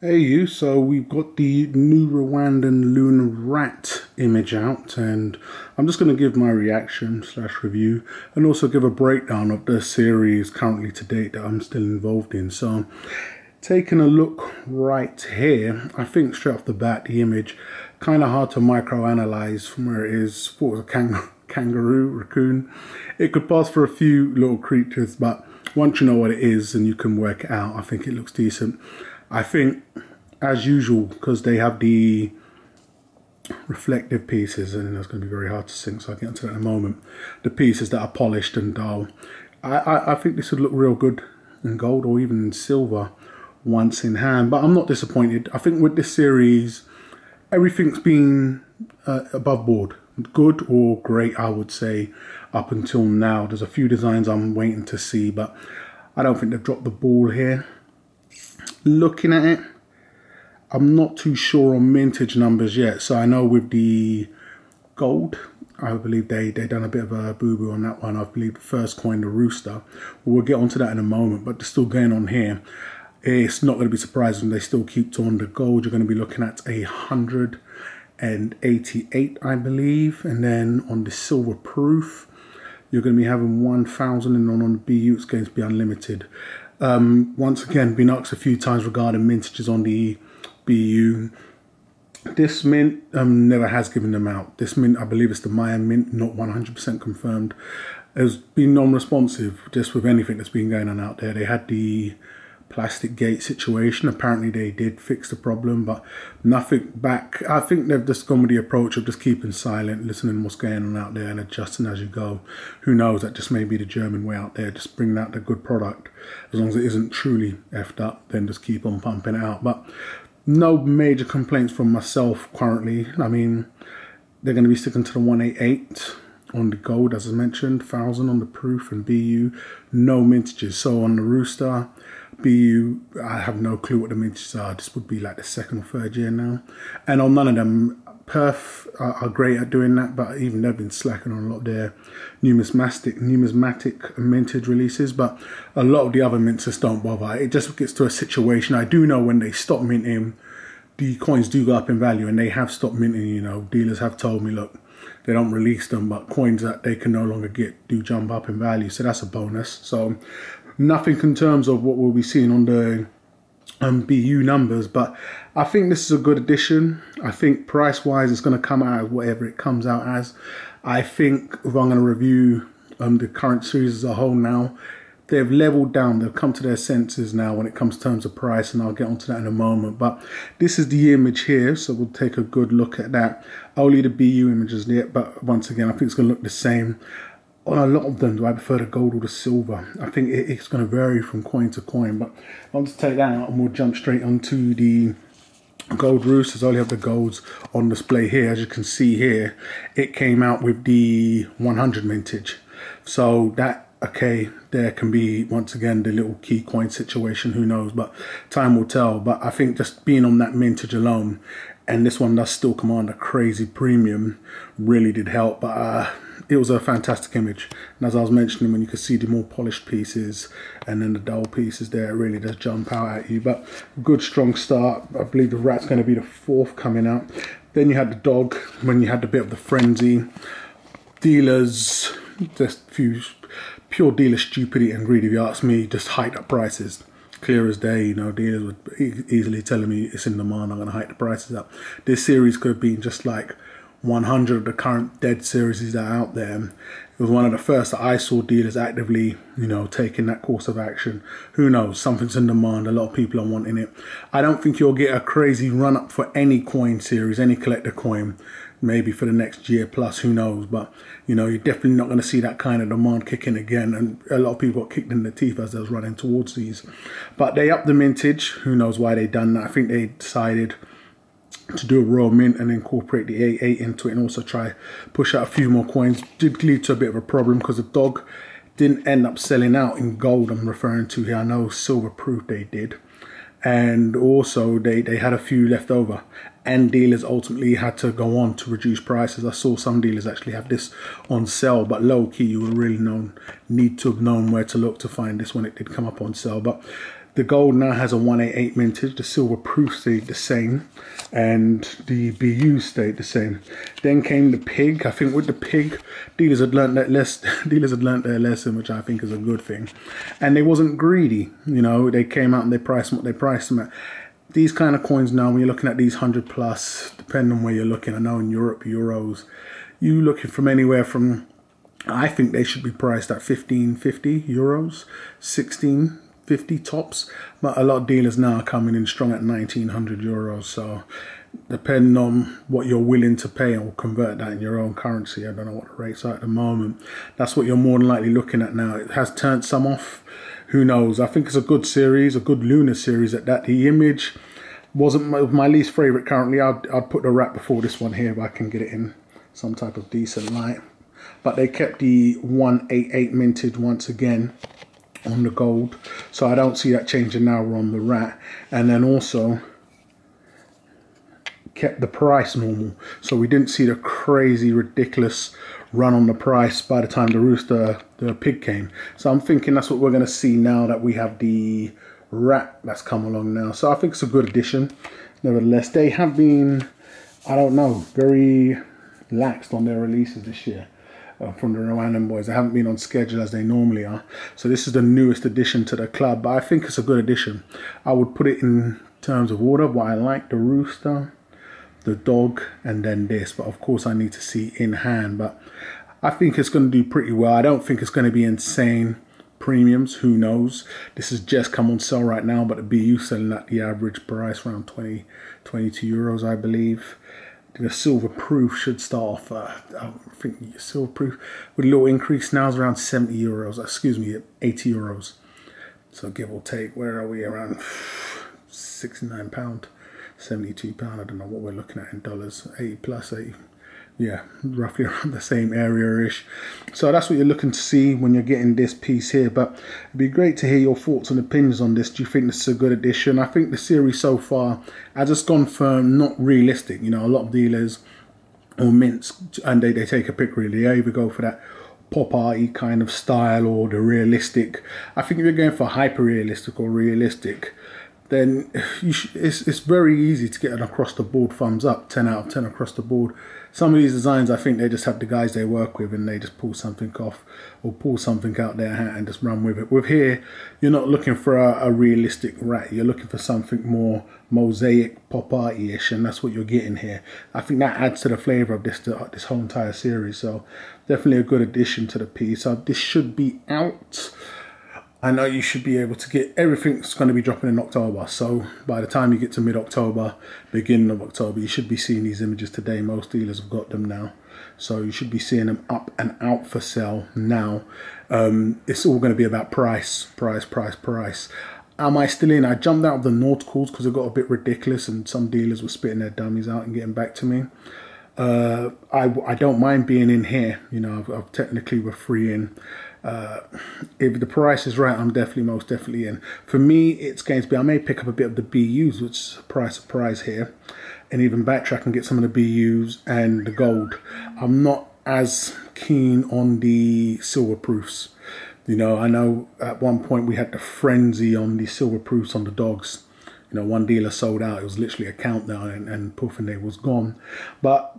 Hey you, so we've got the new Rwandan lunar rat image out, and I'm just going to give my reaction slash review and also give a breakdown of the series currently to date that I'm still involved in. So taking a look right here, I think straight off the bat the image kind of hard to micro-analyze from where it is. Thought it was a kangaroo, raccoon. It could pass for a few little creatures, but once you know what it is and you can work it out, I think it looks decent. I think, as usual, because they have the reflective pieces, and it's going to be very hard to sync, so I'll get into that in a moment, the pieces that are polished and dull, I think this would look real good in gold or even in silver once in hand, but I'm not disappointed. I think with this series, everything's been above board. Good or great, I would say, up until now. There's a few designs I'm waiting to see, but I don't think they've dropped the ball here. Looking at it, I'm not too sure on mintage numbers yet. So I know with the gold, I believe they done a bit of a boo-boo on that one. I believe the first coin, the rooster. We'll get onto that in a moment, but they're still going on here. It's not going to be surprising they still keep on the gold. You're going to be looking at 188, I believe, and then on the silver proof, you're going to be having 1,000, and on the BU it's going to be unlimited. Once again, been asked a few times regarding mintages on the BU. This mint never has given them out. This mint, I believe it's the Mayan mint, not 100% confirmed, has been non-responsive just with anything that's been going on out there. They had the plastic gate situation. Apparently they did fix the problem, but nothing back. I think they've just gone with the approach of just keeping silent, listening what's going on out there and adjusting as you go. Who knows, that just may be the German way out there, just bring out the good product. As long as it isn't truly effed up, then just keep on pumping it out. But no major complaints from myself currently. I mean, they're going to be sticking to the 188 on the gold, as I mentioned, 1,000 on the proof and BU, no mintages. So on the rooster, BU, I have no clue what the mintages are. This would be like the second or third year now. And on none of them, Perth are great at doing that, but even they've been slacking on a lot of their numismatic mintage releases. But a lot of the other mints just don't bother. It just gets to a situation. I do know when they stop minting, the coins do go up in value, and they have stopped minting. You know, dealers have told me, look, they don't release them, but coins that they can no longer get do jump up in value. So that's a bonus. So nothing in terms of what we'll be seeing on the BU numbers, but I think this is a good addition. I think price-wise, it's going to come out as whatever it comes out as. I think if I'm going to review the current series as a whole now, they've leveled down. They've come to their senses now when it comes to terms of price, and I'll get onto that in a moment. But this is the image here, so we'll take a good look at that. Only the BU images yet, but once again, I think it's going to look the same. On a lot of them, do I prefer the gold or the silver? I think it's going to vary from coin to coin, but I'll just take that out and we'll jump straight onto the gold roosters. I only have the golds on display here. As you can see here, it came out with the 100 mintage. So that, okay, there can be, once again, the little key coin situation, who knows, but time will tell. But I think just being on that mintage alone, and this one does still command a crazy premium, really did help. But it was a fantastic image, and as I was mentioning, when you could see the more polished pieces and then the dull pieces there, it really does jump out at you. But good strong start. I believe the rat's going to be the fourth coming out. Then you had the dog when you had a bit of the frenzy. Dealers, just a few pure dealer stupidity and greed, if you ask me, just hiked up prices. Clear as day, you know, dealers would easily telling me it's in demand, I'm going to hike the prices up. This series could have been just like 100 of the current dead series that are out there. It was one of the first that I saw dealers actively, you know, taking that course of action. Who knows, something's in demand, a lot of people are wanting it. I don't think you'll get a crazy run up for any coin series, any collector coin, maybe for the next year plus, who knows. But you know, you're definitely not going to see that kind of demand kicking again, and a lot of people got kicked in the teeth as they was running towards these. But they upped the mintage. Who knows why they done that? I think they decided to do a royal mint and incorporate the 88 into it, and also try push out a few more coins. Did lead to a bit of a problem because the dog didn't end up selling out in gold. I'm referring to here. I know silver proof they did, and also they had a few left over, and dealers ultimately had to go on to reduce prices. I saw some dealers actually have this on sale, but low key you would really need to have known where to look to find this when it did come up on sale. But The gold now has a 188 mintage, the silver proof stayed the same, and the BU stayed the same. Then came the pig. I think with the pig, dealers had learned their lesson, which I think is a good thing. And they wasn't greedy, you know, they came out and they priced what they priced them at. These kind of coins now, when you're looking at these 100 plus, depending on where you're looking, I know in Europe, euros, you looking from anywhere from, I think they should be priced at 1550 euros, 1650 tops, but a lot of dealers now are coming in strong at 1900 euros. So depending on what you're willing to pay, or convert that in your own currency, I don't know what the rates are at the moment, that's what you're more than likely looking at now. It has turned some off, who knows. I think it's a good series, a good Lunar series at that. The image wasn't my least favorite currently. I'd put the wrap before this one here if I can get it in some type of decent light. But they kept the 188 mintage once again on the gold, so I don't see that changing now. We're on the rat, and then also kept the price normal, so we didn't see the crazy ridiculous run on the price by the time the pig came. So I'm thinking that's what we're going to see now that we have the rat that's come along now. So I think it's a good addition. Nevertheless, they have been, I don't know, very laxed on their releases this year. From the Rwandan boys, they haven't been on schedule as they normally are. So this is the newest addition to the club, but I think it's a good addition. I would put it in terms of order, but I like the rooster, the dog, and then this. But of course I need to see in hand, but I think it's going to do pretty well. I don't think it's going to be insane premiums, who knows. This has just come on sale right now, but the BU selling at the average price around 22 euros, I believe. The silver proof should start off, I think silver proof with a little increase now is around 70 euros, excuse me, 80 euros. So give or take, where are we? Around 69 pound, 72 pound. I don't know what we're looking at in dollars, 80 plus 80. Yeah, roughly around the same area-ish. So that's what you're looking to see when you're getting this piece here. But it'd be great to hear your thoughts and opinions on this. Do you think this is a good addition? I think the series so far has just gone for not realistic. You know, a lot of dealers or mints, and they take a pick really. They either go for that pop arty kind of style or the realistic. I think if you're going for hyper-realistic or realistic, then it's very easy to get an across the board thumbs up, 10 out of 10 across the board. Some of these designs, I think they just have the guys they work with and they just pull something off or pull something out their hat and just run with it. With here, you're not looking for a realistic rat. You're looking for something more mosaic, pop arty-ish, and that's what you're getting here. I think that adds to the flavour of this whole entire series. So definitely a good addition to the piece. So this should be out. I know you should be able to get everything's going to be dropping in October. So by the time you get to mid-October, beginning of October, you should be seeing these images today. Most dealers have got them now. So you should be seeing them up and out for sale now. It's all going to be about price. Am I still in? I jumped out of the nauticals because it got a bit ridiculous and some dealers were spitting their dummies out and getting back to me. I don't mind being in here. You know, I've technically we're free in. If the price is right, I'm most definitely in. For me, it's going to be, I may pick up a bit of the BUs, which is a surprise here, and even backtrack and get some of the BUs and the gold. I'm not as keen on the silver proofs. You know, I know at one point we had the frenzy on the silver proofs on the dogs. You know, one dealer sold out. It was literally a countdown and poof, and they was gone. But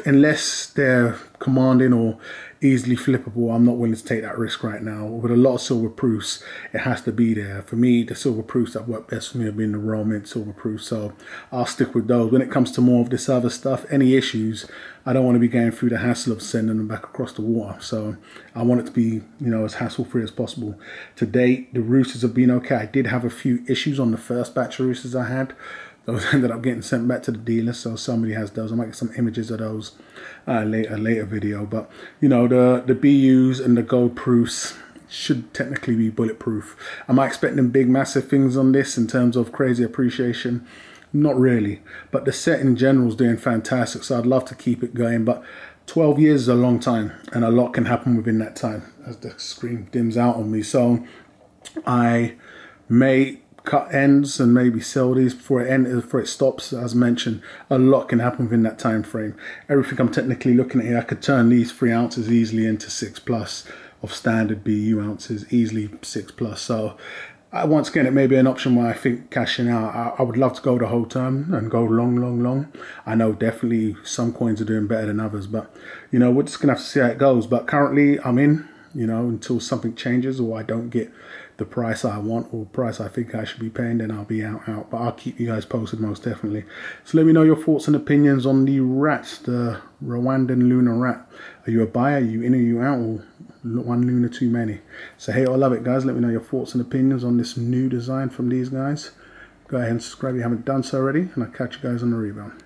unless they're commanding or easily flippable, I'm not willing to take that risk right now. With a lot of silver proofs, it has to be there. For me, the silver proofs that work best for me have been the Royal Mint silver proofs, so I'll stick with those. When it comes to more of this other stuff, any issues, I don't want to be going through the hassle of sending them back across the water. So I want it to be, you know, as hassle-free as possible. To date, the roosters have been okay. I did have a few issues on the first batch of roosters I had. Those ended up getting sent back to the dealer, so somebody has those. I might get some images of those later video. But you know, the BUs and the gold proofs should technically be bulletproof. Am I expecting big massive things on this in terms of crazy appreciation? Not really, but the set in general is doing fantastic, so I'd love to keep it going. But 12 years is a long time, and a lot can happen within that time as the screen dims out on me. So I may cut ends and maybe sell these before it stops. As mentioned, a lot can happen within that time frame. Everything I'm technically looking at here, I could turn these 3 ounces easily into 6+ of standard BU ounces, easily 6+. So Once again, it may be an option where I think cashing out. I would love to go the whole term and go long. I know definitely some coins are doing better than others, but you know, we're just gonna have to see how it goes. But currently, I'm in. You know, until something changes or I don't get the price I want or price I think I should be paying, then I'll be out. But I'll keep you guys posted most definitely. So let me know your thoughts and opinions on the rats, the Rwandan lunar rat. Are you a buyer? Are you in? Are you out? Or one lunar too many? So hate or love it, guys. Let me know your thoughts and opinions on this new design from these guys. Go ahead and subscribe if you haven't done so already, and I'll catch you guys on the rebound.